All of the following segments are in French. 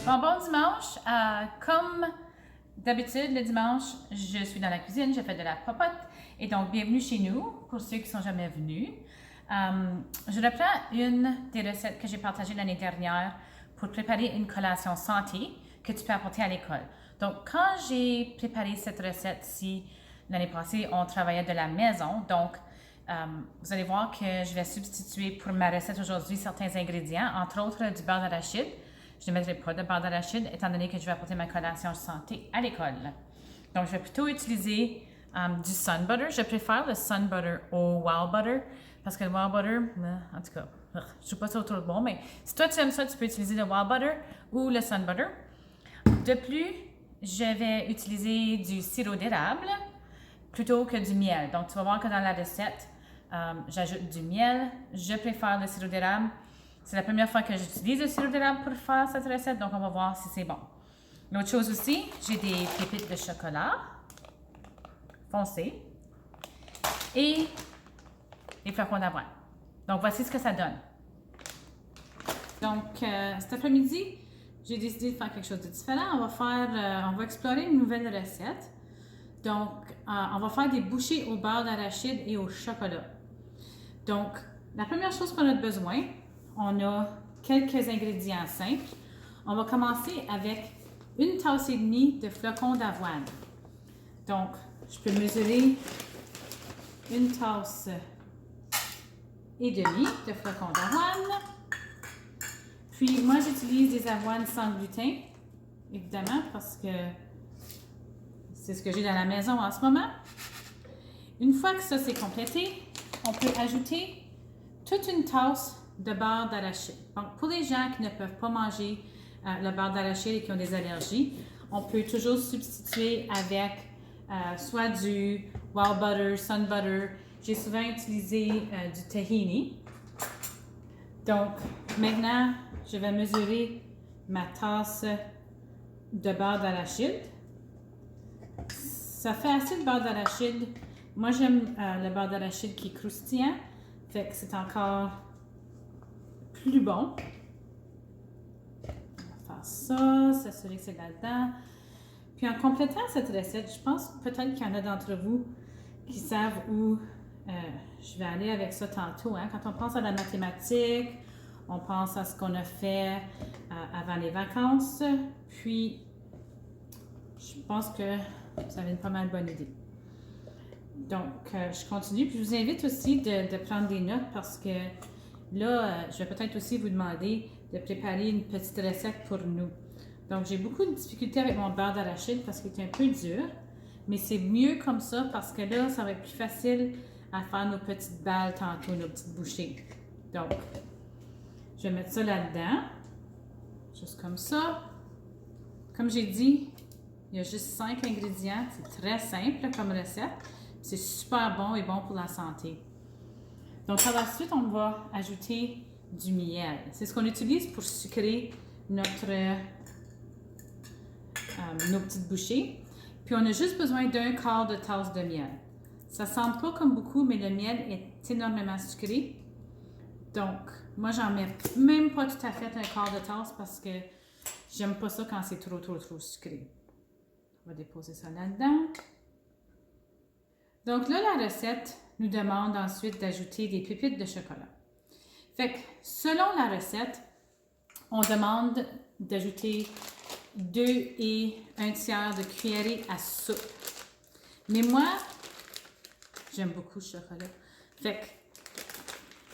Bon dimanche. Comme d'habitude, le dimanche, je suis dans la cuisine, je fais de la popote. Et donc, bienvenue chez nous, pour ceux qui ne sont jamais venus. Je reprends une des recettes que j'ai partagées l'année dernière pour préparer une collation santé que tu peux apporter à l'école. Donc, quand j'ai préparé cette recette-ci l'année passée, on travaillait de la maison. Donc, vous allez voir que je vais substituer pour ma recette aujourd'hui certains ingrédients, entre autres du beurre d'arachide. Je ne mettrai pas de beurre d'arachide étant donné que je vais apporter ma collation santé à l'école. Donc, je vais plutôt utiliser du Sun Butter. Je préfère le Sun Butter au Wild Butter parce que le Wild Butter, en tout cas, je ne trouve pas ça autour de bon, mais si toi tu aimes ça, tu peux utiliser le Wild Butter ou le Sun Butter. De plus, je vais utiliser du sirop d'érable plutôt que du miel. Donc, tu vas voir que dans la recette, j'ajoute du miel. Je préfère le sirop d'érable. C'est la première fois que j'utilise le sirop d'érable pour faire cette recette, donc on va voir si c'est bon. L'autre chose aussi, j'ai des pépites de chocolat foncé et des flocons d'avoine. Donc, voici ce que ça donne. Donc, cet après-midi, j'ai décidé de faire quelque chose de différent. On va explorer une nouvelle recette. Donc, on va faire des bouchées au beurre d'arachide et au chocolat. Donc, la première chose qu'on a besoin, on a quelques ingrédients simples. On va commencer avec une tasse et demie de flocons d'avoine. Donc, je peux mesurer une tasse et demie de flocons d'avoine. Puis, moi, j'utilise des avoines sans gluten, évidemment, parce que c'est ce que j'ai dans la maison en ce moment. Une fois que ça c'est complété, on peut ajouter toute une tasse de beurre d'arachide. Donc, pour les gens qui ne peuvent pas manger le beurre d'arachide et qui ont des allergies, on peut toujours substituer avec soit du Wild Butter, Sun Butter. J'ai souvent utilisé du tahini. Donc, maintenant, je vais mesurer ma tasse de beurre d'arachide. Ça fait assez de beurre d'arachide. Moi, j'aime le beurre d'arachide qui est croustillant. Fait que c'est encore plus bon. On va faire ça, s'assurer que c'est là-dedans. Puis en complétant cette recette, je pense peut-être qu'il y en a d'entre vous qui savent où je vais aller avec ça tantôt. Hein? Quand on pense à la mathématique, on pense à ce qu'on a fait avant les vacances. Puis, je pense que vous avez une pas mal bonne idée. Donc, je continue. Puis, je vous invite aussi de prendre des notes parce que là, je vais peut-être aussi vous demander de préparer une petite recette pour nous. Donc, j'ai beaucoup de difficultés avec mon beurre d'arachide parce qu'il est un peu dur. Mais c'est mieux comme ça parce que là, ça va être plus facile à faire nos petites balles tantôt, nos petites bouchées. Donc, je vais mettre ça là-dedans. Juste comme ça. Comme j'ai dit, il y a juste 5 ingrédients. C'est très simple comme recette. C'est super bon et bon pour la santé. Donc, par la suite, on va ajouter du miel. C'est ce qu'on utilise pour sucrer nos petites bouchées. Puis, on a juste besoin d'un quart de tasse de miel. Ça ne semble pas comme beaucoup, mais le miel est énormément sucré. Donc, moi, j'en mets même pas tout à fait un quart de tasse parce que j'aime pas ça quand c'est trop sucré. On va déposer ça là-dedans. Donc là, la recette nous demande ensuite d'ajouter des pépites de chocolat. Fait que selon la recette, on demande d'ajouter 2 et 1/3 de cuillerée à soupe. Mais moi, j'aime beaucoup le chocolat. Fait que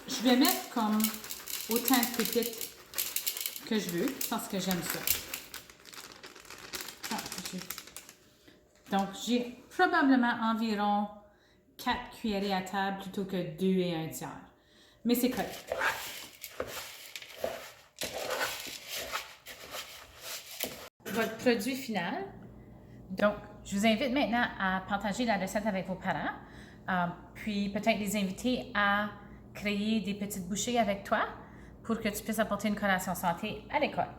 je vais mettre comme autant de pépites que je veux parce que j'aime ça. Donc, j'ai probablement environ 4 cuillerées à table plutôt que 2 et 1/3. Mais c'est correct. Votre produit final. Donc, je vous invite maintenant à partager la recette avec vos parents, puis peut-être les inviter à créer des petites bouchées avec toi pour que tu puisses apporter une collation santé à l'école.